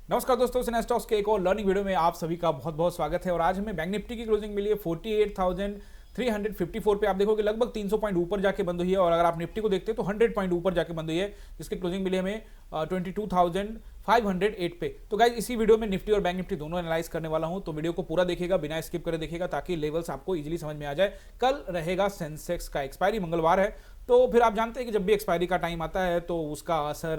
नमस्कार दोस्तों, सिने स्टॉक्स के एक और लर्निंग वीडियो में आप सभी का बहुत बहुत स्वागत है। और आज हमें बैंक निफ्टी की क्लोजिंग मिली है 48,354 पे। आप देखोगे लगभग 300 पॉइंट ऊपर जाके बंद हुई है। और अगर आप निफ्टी को देखते हैं तो 100 पॉइंट ऊपर जाके बंद हुई है, जिसकी क्लोजिंग मिली हमें 22,508 पे। तो गाइज इसी वीडियो में निफ्टी और बैंक निफ्टी दोनों एनालाइज करने वाला हूं, तो वीडियो को पूरा देखिएगा, बिना स्किप करे देखिएगा, ताकि लेवल्स आपको इजीली समझ में आ जाए। कल रहेगा सेंसेक्स का एक्सपायरी, मंगलवार है, तो फिर आप जानते हैं कि जब भी एक्सपायरी का टाइम आता है तो उसका असर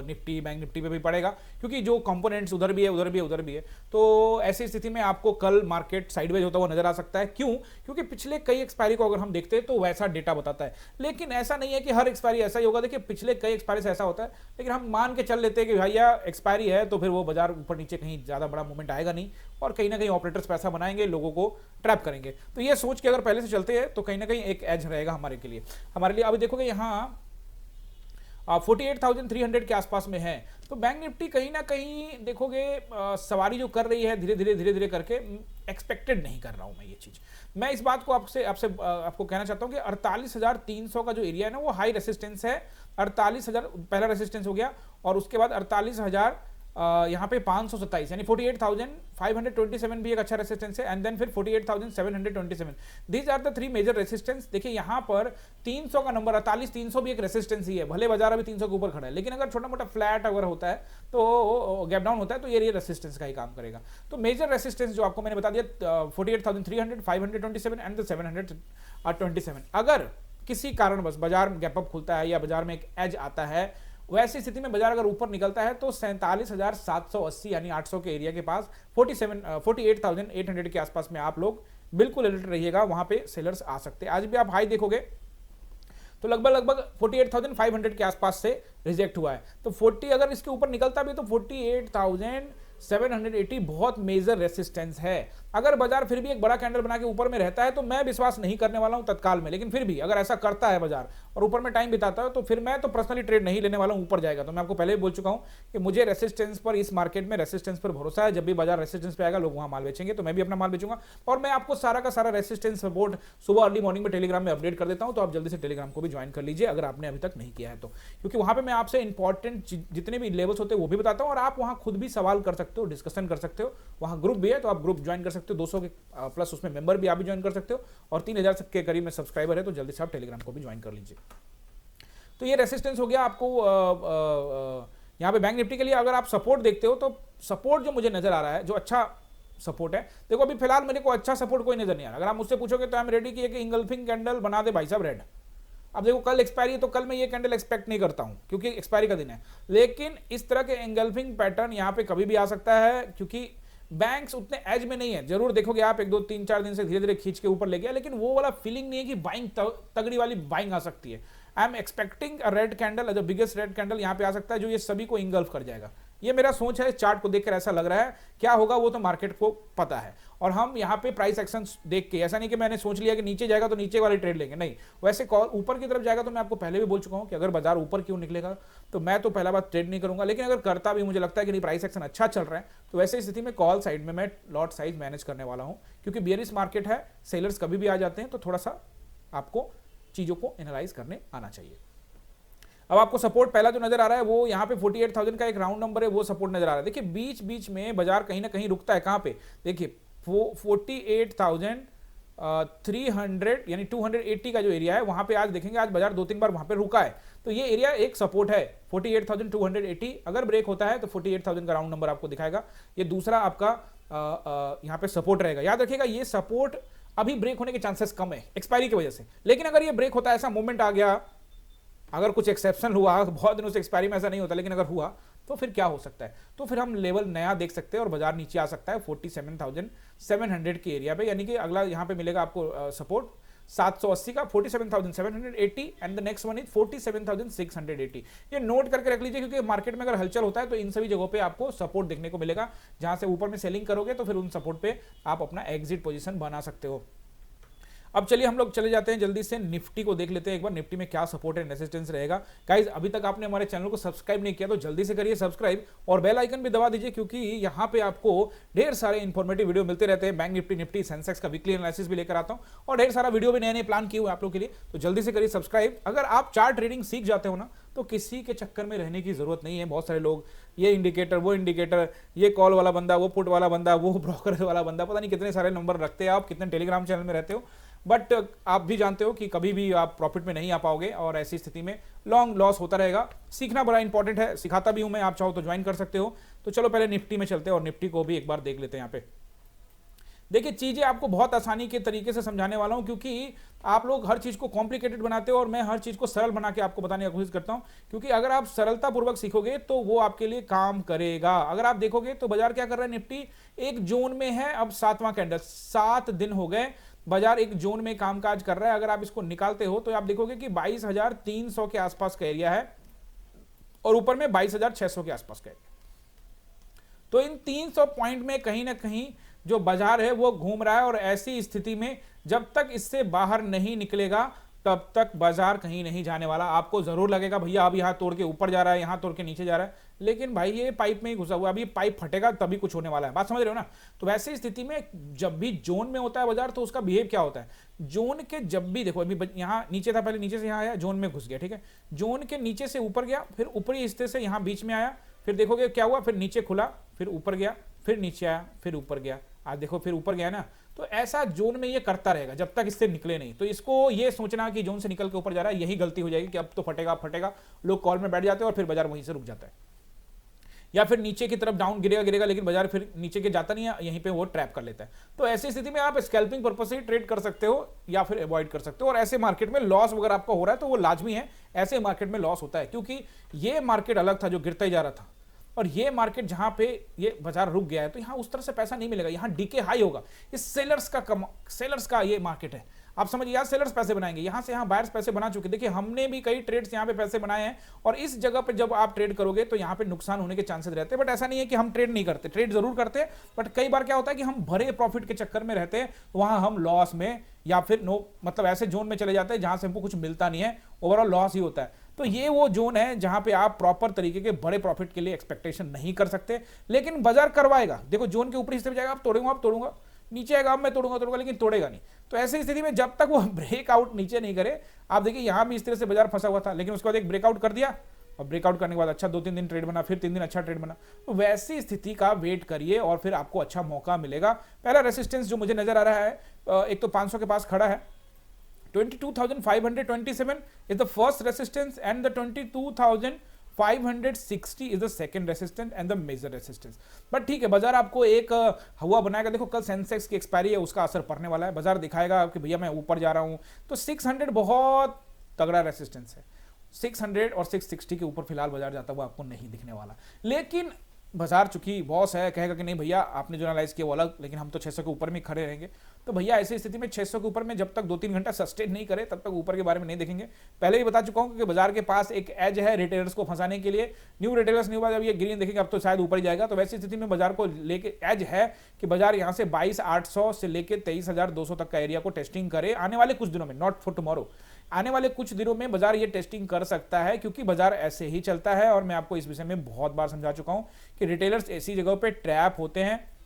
निफ्टी बैंक निफ्टी पे भी पड़ेगा, क्योंकि जो कंपोनेंट्स उधर भी है उधर भी है उधर भी है। तो ऐसी स्थिति में आपको कल मार्केट साइडवेज होता हुआ नजर आ सकता है। क्यों? क्योंकि पिछले कई एक्सपायरी को अगर हम देखते हैं तो वैसा डेटा बताता है, लेकिन ऐसा नहीं है कि हर एक्सपायरी ऐसा ही होगा। देखिए पिछले कई एक्सपायरी से ऐसा होता है, लेकिन हम मान के चल लेते हैं कि भैया एक्सपायरी है तो फिर वो बाजार ऊपर नीचे कहीं ज्यादा बड़ा मूवमेंट आएगा नहीं, और कहीं ना कहीं ऑपरेटर्स पैसा बनाएंगे, लोगों को ट्रैप करेंगे। तो ये सोच के अगर पहले से चलते हैं तो कहीं ना कहीं एक एज रहेगा हमारे के लिए। हमारे लिए अभी देखोगे यहाँ 48,300 के आसपास में है। तो बैंक निफ्टी कहीं ना कहीं देखोगे सवारी जो कर रही है धीरे धीरे करके, एक्सपेक्टेड नहीं कर रहा हूं मैं ये चीज। मैं इस बात को आपको कहना चाहता हूं कि 48,300 का जो एरिया है ना, वो हाई रेसिस्टेंस है। 48,000 पहला रेसिस्टेंस हो गया, और उसके बाद 48,000 यहाँ पे 527 यानी 48,527 भी एक अच्छा रेसिस्टेंस है, एंड देन फिर 48,727। These are the three major resistance. देखिए यहाँ पर 300 का नंबर 48,300 भी एक रेसिस्टेंस ही है। भले बाजार अभी 300 के ऊपर खड़ा है, लेकिन अगर छोटा मोटा फ्लैट अगर होता है तो गैप डाउन होता है तो ये रेसिस्टेंस का ही काम करेगा। तो मेजर रेसिस्टेंस जो आपको मैंने बता दिया 48,300, 527 एंड 727। अगर किसी कारणवश बाजार गैप अप खुलता है या बाजार में एक एज आता है, वैसी स्थिति में बाजार अगर ऊपर निकलता है तो 47,780 यानी 800 के एरिया के पास 48,800 के आसपास में आप लोग बिल्कुल अलर्ट रहिएगा, वहां पे सेलर्स आ सकते हैं। आज भी आप हाई देखोगे तो लगभग 48,500 के आसपास से रिजेक्ट हुआ है। तो 40 अगर इसके ऊपर निकलता भी तो 48,780 बहुत मेजर रेसिस्टेंस है। अगर बाजार फिर भी एक बड़ा कैंडल बना के ऊपर में रहता है तो मैं विश्वास नहीं करने वाला हूं तत्काल में, लेकिन फिर भी अगर ऐसा करता है बाजार और ऊपर में टाइम बिताता है तो फिर मैं तो पर्सनली ट्रेड नहीं लेने वाला हूं ऊपर जाएगा। तो मैं आपको पहले भी बोल चुका हूं कि मुझे रेसिस्टेंस पर, इस मार्केट में रेसिस्टेंस पर भरोसा है। जब भी बाजार रेसिस्टेंस पे आएगा लोग वहां माल बेचेंगे, तो मैं भी अपना माल बेचूंगा। और मैं आपको सारा का सारा रेसिस्टेंस सपोर्ट सुबह अर्ली मॉर्निंग में टेलीग्राम में अपडेट कर देता हूं, तो आप जल्दी से टेलीग्राम को भी ज्वाइन कर लीजिए अगर आपने अभी तक नहीं किया है तो, क्योंकि वहां पे मैं आपसे इंपॉर्टेंट जितने भी लेवल्स होते हैं वो भी बताता हूं, और आप वहां खुद भी सवाल कर सकते हो, डिस्कशन कर सकते हो। वहां ग्रुप भी है तो आप ग्रुप ज्वाइन कर सकते हो, 200 के प्लस उसमें मेंबर भी आप भी ज्वाइन कर सकते हो, और 3,000 के करीब में सब्सक्राइबर है, तो जल्दी से आप टेलीग्राम को भी ज्वाइन कर लीजिए। तो ये रेसिस्टेंस हो गया आपको यहां पे बैंक निफ्टी के लिए। अगर आप सपोर्ट देखते हो तो सपोर्ट जो मुझे नजर आ रहा है, जो अच्छा सपोर्ट है, देखो अभी फिलहाल मेरे को अच्छा सपोर्ट कोई नजर नहीं आ रहा। अगर आप मुझसे पूछोगे तो आई एम रेडी कि इंगल्फिंग कैंडल बना दे भाई साहब रेड। अब देखो कल एक्सपायरी है तो कल मैं ये कैंडल एक्सपेक्ट नहीं करता हूं, क्योंकि एक्सपायरी का दिन है, लेकिन इस तरह के एंगल्फिंग पैटर्न यहां पे कभी भी आ सकता है, क्योंकि बैंक्स उतने एज में नहीं है। जरूर देखोगे आप 1 2 3 4 दिन से धीरे धीरे खींच के ऊपर ले गया, लेकिन वो वाला फीलिंग नहीं है कि बाइंग तगड़ी वाली बाइंग आ सकती है। I am expecting a red candle, the biggest red candle यहां पे आ सकता है, जो ये सभी को इंगल्फ कर जाएगा। ये मेरा सोच है, चार्ट को देखकर ऐसा लग रहा है। क्या होगा वो तो मार्केट को पता है, और हम यहाँ पे प्राइस एक्शन देख के, ऐसा नहीं कि मैंने सोच लिया कि नीचे जाएगा तो नीचे वाली ट्रेड लेंगे, नहीं। वैसे कॉल ऊपर की तरफ जाएगा तो मैं आपको पहले भी बोल चुका हूँ कि अगर बाजार ऊपर क्यों निकलेगा तो मैं तो पहला बात ट्रेड नहीं करूंगा, लेकिन अगर करता भी, मुझे लगता है कि नहीं प्राइस एक्शन अच्छा चल रहा है, तो वैसे स्थिति में कॉल साइड में मैं लॉट साइज मैनेज करने वाला हूँ, क्योंकि बियरिश मार्केट है, सेलर्स कभी भी आ जाते हैं, तो थोड़ा सा आपको चीजों को एनालाइज करने आना चाहिए। अब आपको सपोर्ट पहला जो नजर आ रहा है वो यहाँ पे 48,000 का एक राउंड नंबर है, वो सपोर्ट नजर आ रहा है। देखिए बीच बीच में बाजार कहीं ना कहीं रुकता है, कहां पे? देखिए 48,300 यानी 280 का जो एरिया है, वहां पे आज देखेंगे आज बाजार 2-3 बार वहां पे रुका है, तो ये एरिया एक सपोर्ट है 48,280। अगर ब्रेक होता है तो 48,000 का राउंड नंबर आपको दिखाएगा, ये दूसरा आपका यहाँ पे सपोर्ट रहेगा। याद रखिएगा ये सपोर्ट अभी ब्रेक होने के चांसेस कम है एक्सपायरी की वजह से, लेकिन अगर ये ब्रेक होता है, ऐसा मूवमेंट आ गया, अगर कुछ एक्सेप्शन हुआ, बहुत दिनों से एक्सपायरी में ऐसा नहीं होता, लेकिन अगर हुआ तो फिर क्या हो सकता है? तो फिर हम लेवल नया देख सकते हैं और बाजार नीचे आ सकता है 47,700 के एरिया पे, यानी कि अगला यहां पे मिलेगा आपको सपोर्ट 780 का 47,780 and the next one is 47,680। ये नोट करके रख लीजिए, क्योंकि मार्केट में अगर हलचल होता है तो इन सभी जगहों पे आपको सपोर्ट देखने को मिलेगा, जहां से ऊपर में सेलिंग करोगे तो फिर उन सपोर्ट पे आप अपना एग्जिट पोजीशन बना सकते हो। अब चलिए हम लोग चले जाते हैं जल्दी से निफ्टी को देख लेते हैं एक बार, निफ्टी में क्या सपोर्ट एंड रेजिस्टेंस रहेगा। गाइज अभी तक आपने हमारे चैनल को सब्सक्राइब नहीं किया तो जल्दी से करिए सब्सक्राइब, और बेल आइकन भी दबा दीजिए, क्योंकि यहाँ पे आपको ढेर सारे इंफॉर्मेटिव वीडियो मिलते रहते हैं। बैंक निफ्टी, निफ्टी, सेंसेक्स का वीकली एनालिसिस भी लेकर आता हूँ, और ढेर सारा वीडियो भी नए नए प्लान किए हुए आप लोग के लिए, तो जल्दी से करिए सब्सक्राइब। अगर आप चार्ट ट्रेडिंग सीख जाते हो ना तो किसी के चक्कर में रहने की जरूरत नहीं है। बहुत सारे लोग ये इंडिकेटर, वो इंडिकेटर, ये कॉल वाला बंदा, वो पुट वाला बंदा, वो ब्रोकर वाला बंदा, पता नहीं कितने सारे नंबर रखते हैं आप, कितने टेलीग्राम चैनल में रहते हो, बट आप भी जानते हो कि कभी भी आप प्रॉफिट में नहीं आ पाओगे और ऐसी स्थिति में लॉन्ग लॉस होता रहेगा। सीखना बड़ा इंपॉर्टेंट है, सिखाता भी हूं मैं, आप चाहो तो ज्वाइन कर सकते हो। तो चलो पहले निफ्टी में चलते हैं और निफ्टी को भी एक बार देख लेते हैं। यहाँ पे देखिए चीजें आपको बहुत आसानी के तरीके से समझाने वाला हूं, क्योंकि आप लोग हर चीज को कॉम्प्लिकेटेड बनाते हो और मैं हर चीज को सरल बना के आपको बताने की कोशिश करता हूं, क्योंकि अगर आप सरलता पूर्वक सीखोगे तो वो आपके लिए काम करेगा। अगर आप देखोगे तो बाजार क्या कर रहा है, निफ्टी एक जोन में है, अब 7वां कैंडल, 7 दिन हो गए बाजार एक जोन में कामकाज कर रहा है। अगर आप इसको निकालते हो तो आप देखोगे कि 22,300 के आसपास का एरिया है और ऊपर में 22,600 के आसपास का एरिया। तो इन 300 पॉइंट में कहीं ना कहीं जो बाजार है वो घूम रहा है, और ऐसी स्थिति में जब तक इससे बाहर नहीं निकलेगा तब तक बाजार कहीं नहीं जाने वाला। आपको जरूर लगेगा भैया अब यहां तोड़ के ऊपर जा रहा है, यहां तोड़ के नीचे जा रहा है, लेकिन भाई ये पाइप में ही घुसा हुआ है, अभी पाइप फटेगा तभी कुछ होने वाला है। बात समझ रहे हो ना। तो वैसी स्थिति में जब भी जोन में होता है बाजार तो उसका बिहेव क्या होता है, जोन के जब भी देखो, अभी यहां नीचे था, पहले नीचे से यहां आया, जोन में घुस गया, ठीक है, जोन के नीचे से ऊपर गया, फिर ऊपरी हिस्से से यहां बीच में आया, फिर देखोगे क्या हुआ, फिर नीचे खुला, फिर ऊपर गया, फिर नीचे आया, फिर ऊपर गया, आज देखो फिर ऊपर गया ना। तो ऐसा जोन में ये करता रहेगा जब तक इससे निकले नहीं। तो इसको ये सोचना कि जोन से निकल के ऊपर जा रहा है, यही गलती हो जाएगी कि अब तो फटेगा फटेगा, लोग कॉल में बैठ जाते हैं और फिर बाजार वहीं से रुक जाता है, या फिर नीचे की तरफ डाउन गिरेगा गिरेगा, लेकिन बाजार फिर नीचे के जाता नहीं है, यहीं पे वो ट्रैप कर लेता है। तो ऐसी स्थिति में आप स्कैल्पिंग पर्पस से ट्रेड कर सकते हो या फिर अवॉइड कर सकते हो। और ऐसे मार्केट में लॉस अगर आपका हो रहा है तो वो लाजमी है, ऐसे मार्केट में लॉस होता है, क्योंकि ये मार्केट अलग था जो गिरता ही जा रहा था, और ये मार्केट जहां पे ये बाजार रुक गया है तो यहां उस तरह से पैसा नहीं मिलेगा, यहां डीके हाई होगा। इस सेलर्स का ये मार्केट है, आप समझिए, यार सेलर्स पैसे बनाएंगे, यहां से यहां बायर्स पैसे बना चुके। देखिए हमने भी कई ट्रेड्स यहां पे पैसे बनाए हैं, और इस जगह पे जब आप ट्रेड करोगे तो यहां पे नुकसान होने के चांसेस रहते हैं। बट ऐसा नहीं है कि हम ट्रेड नहीं करते, ट्रेड जरूर करते हैं, बट कई बार क्या होता है कि हम भरे प्रॉफिट के चक्कर में रहते हैं, वहां हम लॉस में या फिर मतलब ऐसे जोन में चले जाते हैं जहां से हमको कुछ मिलता नहीं है, ओवरऑल लॉस ही होता है। तो ये वो जोन है जहां पे आप प्रॉपर तरीके के बड़े प्रॉफिट के लिए एक्सपेक्टेशन नहीं कर सकते, लेकिन बाजार करवाएगा। देखो जोन के ऊपरी हिस्से में जाएगा, आप तोड़ूंगा, नीचे आएगा अब मैं तोड़ूंगा, लेकिन तोड़ेगा नहीं। तो ऐसी स्थिति में जब तक वो ब्रेकआउट नीचे नहीं करे, आप देखिए यहां भी इस तरह से बाजार फंसा हुआ था, लेकिन उसके बाद एक ब्रेकआउट कर दिया, और ब्रेकआउट करने के बाद अच्छा 2-3 दिन ट्रेड बना, फिर 3 दिन अच्छा ट्रेड बना। तो वैसी स्थिति का वेट करिए और फिर आपको अच्छा मौका मिलेगा। पहला रेसिस्टेंस जो मुझे नजर आ रहा है, एक तो 500 के पास खड़ा है, 22,527 is the first resistance and the 22,560 is the second resistance and the major resistance। But ठीक है, बाजार आपको एक हवा बनाएगा। देखो कल सेंसेक्स की एक्सपायरी है, उसका असर पड़ने वाला है, बाजार दिखाएगा कि भैया मैं ऊपर जा रहा हूं। तो 600 बहुत तगड़ा रेसिस्टेंस है, 600 और 660 के ऊपर फिलहाल बाजार जाता हुआ आपको नहीं दिखने वाला। लेकिन बाजार चूंकि बॉस है, कहेगा कि नहीं भैया आपने जो एनालाइज किया वो अलग, लेकिन हम तो 600 के ऊपर में खड़े रहेंगे। तो भैया ऐसी स्थिति में 600 के ऊपर में जब तक 2-3 घंटा सस्टेन नहीं करे तब तक ऊपर के बारे में नहीं देखेंगे। पहले भी बता चुका हूं कि बाजार के पास एक एज है रिटेलर्स को फंसाने के लिए। न्यू रिटेलर्स नहीं हुआ, जब ये ग्रीन देखेंगे अब तो शायद ऊपर ही जाएगा। तो वैसी स्थिति में बाजार को लेके एज है कि बाजार यहां से 22,800 से लेके 23,200 तक का एरिया को टेस्टिंग करे आने वाले कुछ दिनों में, नॉट फॉर टुमारो। आने वाले कुछ दिनों में बाजार ये टेस्टिंग कर सकता है, क्योंकि बाजार ऐसे ही चलता है। और मैं आपको इस विषय में बहुत बार समझा चुका हूं कि रिटेलर्स ऐसी जगहों पे ट्रैप होते हैं।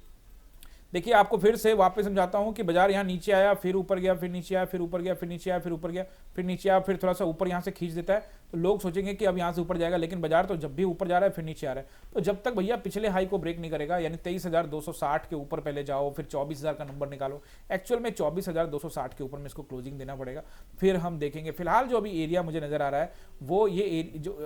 देखिए आपको फिर से वापस समझाता हूं कि बाजार यहां नीचे आया, फिर ऊपर गया, फिर नीचे आया, फिर ऊपर गया, फिर नीचे आया, फिर ऊपर गया, फिर नीचे आया, फिर थोड़ा सा ऊपर यहां से खींच देता है। तो लोग सोचेंगे कि अब यहां से ऊपर जाएगा, लेकिन बाजार तो जब भी ऊपर जा रहा है फिर नीचे आ रहा है। तो जब तक भैया पिछले हाई को ब्रेक नहीं करेगा, यानी 23,260 के ऊपर पहले जाओ, फिर 24,000 का नंबर निकालो। एक्चुअल में 24,260 के ऊपर में इसको क्लोजिंग देना पड़ेगा, फिर हम देखेंगे। फिलहाल जो अभी एरिया मुझे नजर आ रहा है वो ये जो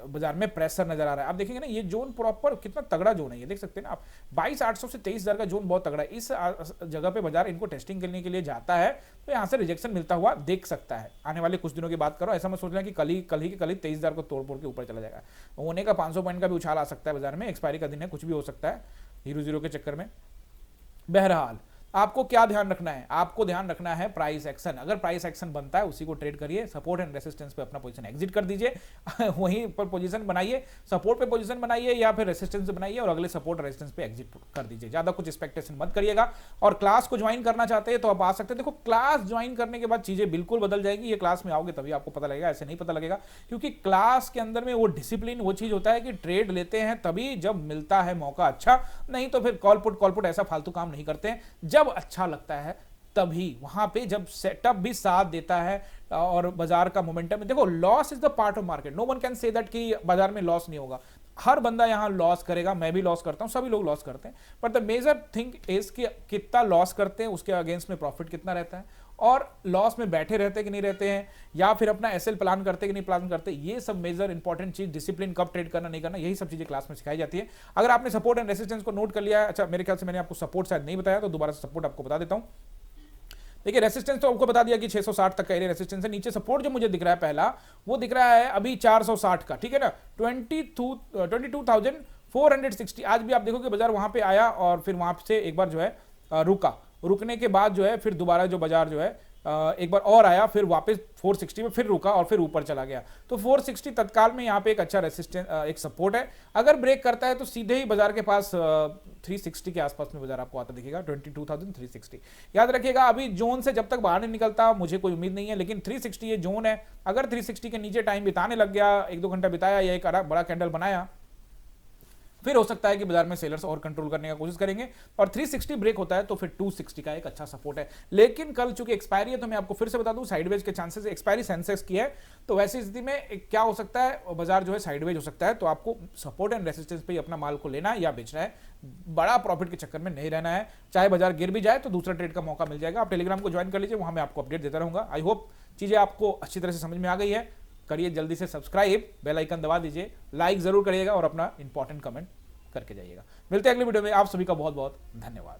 बाजार में प्रेशर नजर आ रहा है। आप देखेंगे ना ये जोन प्रॉपर कितना तगड़ा जोन है, ये देख सकते हैं ना आप, 22,800 से 23,000 का जोन बहुत तगड़ा है। इस जगह पे बाजार इनको टेस्टिंग करने के लिए जाता है, तो यहां से रिजेक्शन मिलता हुआ देख सकता है। आने वाले कुछ दिनों की बात करो, ऐसा मत सोचना कि कल ही 23,000 को तोड़ के ऊपर चला जाएगा। होने का 500 पॉइंट का भी उछाल आ सकता है बाजार में, एक्सपायरी का दिन है, कुछ भी हो सकता है 0-0 के चक्कर में। बहरहाल आपको क्या ध्यान रखना है, आपको ध्यान रखना है प्राइस एक्शन। अगर प्राइस एक्शन बनता है उसी को ट्रेड करिए, सपोर्ट एंड रेसिस्टेंस पे अपना पोजीशन एग्जिट कर दीजिए वहीं पर पोजीशन बनाइए, सपोर्ट पे पोजीशन बनाइए या फिर रेसिस्टेंस पे बनाइए और अगले सपोर्ट रेसिस्टेंस पे एग्जिट कर दीजिए। ज्यादा कुछ एक्सपेक्टेशन मत करिएगा। और क्लास को ज्वाइन करना चाहते हैं तो आप आ सकते हैं। देखो क्लास ज्वाइन करने के बाद चीजें बिल्कुल बदल जाएगी। ये क्लास में आओगे तभी आपको पता लगेगा, ऐसे नहीं पता लगेगा, क्योंकि क्लास के अंदर में वो डिसिप्लिन, वो चीज होता है कि ट्रेड लेते हैं तभी जब मिलता है मौका अच्छा, नहीं तो फिर कॉल पुट ऐसा फालतू काम नहीं करते हैं। जब अच्छा लगता है तभी वहां पे जब सेटअप भी साथ देता है और बाजार का मोमेंटम, देखो loss is the part of market, no one can say that कि बाजार में लॉस नहीं होगा, हर बंदा यहां लॉस करेगा, मैं भी लॉस करता हूं, सभी लोग लॉस करते हैं, but the major thing is कि कितना लॉस करते हैं, उसके अगेंस्ट में प्रॉफिट कितना रहता है, और लॉस में बैठे रहते कि नहीं रहते हैं, या फिर अपना एसएल प्लान करते कि नहीं प्लान करते, ये सब मेजर इंपॉर्टेंट चीज, डिसिप्लिन कब ट्रेड करना नहीं करना, यही सब चीजें क्लास में सिखाई जाती है। अगर आपने सपोर्ट एंड रेसिस्टेंस को नोट कर लिया है, अच्छा मेरे ख्याल से मैंने आपको सपोर्ट शायद नहीं बताया, तो दोबारा से सपोर्ट आपको बता देता हूं। देखिए रेसिस्टेंस तो आपको बता दिया कि 660 तक का एरिया रेसिस्टेंस है, नीचे सपोर्ट जो मुझे दिख रहा है पहला, वो दिख रहा है अभी 460 का, ठीक है ना, 22,460। आज भी आप देखोगे बाजार वहां पे आया और फिर वहां से एक बार जो है रुका, रुकने के बाद जो है फिर दोबारा जो बाजार जो है एक बार और आया, फिर वापस 460 में फिर रुका और फिर ऊपर चला गया, तो 460 तत्काल में यहाँ पे एक अच्छा रेसिस्टेंस, एक सपोर्ट है। अगर ब्रेक करता है तो सीधे ही बाजार के पास 360 के आसपास में बाजार आपको आता दिखेगा, 22,360। याद रखिएगा अभी जोन से जब तक बाहर नहीं निकलता मुझे कोई उम्मीद नहीं है, लेकिन 360 ये जोन है, अगर 360 के नीचे टाइम बिताने लग गया, 1-2 घंटा बिताया या एक बड़ा कैंडल बनाया, फिर हो सकता है कि बाजार में सेलर्स और कंट्रोल करने का कोशिश करेंगे, और 360 ब्रेक होता है तो फिर 260 का एक अच्छा सपोर्ट है। लेकिन कल चूंकि एक्सपायरी है तो मैं आपको फिर से बता दूं, साइडवेज के चांसेस, एक्सपायरी सेंसेक्स की है, तो वैसी स्थिति में क्या हो सकता है, बाजार जो है साइडवेज हो सकता है, तो आपको सपोर्ट एंड रेसिस्टेंस पे अपना माल को लेना है या बेचना है, बड़ा प्रॉफिट के चक्कर में नहीं रहना है, चाहे बाजार गिर भी जाए तो दूसरा ट्रेड का मौका मिल जाएगा। आप टेलीग्राम को ज्वाइन कर लीजिए, वहां मैं आपको अपडेट देता रहूंगा। आई होप चीजें आपको अच्छी तरह से समझ में आ गई है, करिए जल्दी से सब्सक्राइब, बेल आइकन दबा दीजिए, लाइक जरूर करिएगा और अपना इंपॉर्टेंट कमेंट करके जाइएगा। मिलते हैं अगले वीडियो में, आप सभी का बहुत बहुत धन्यवाद।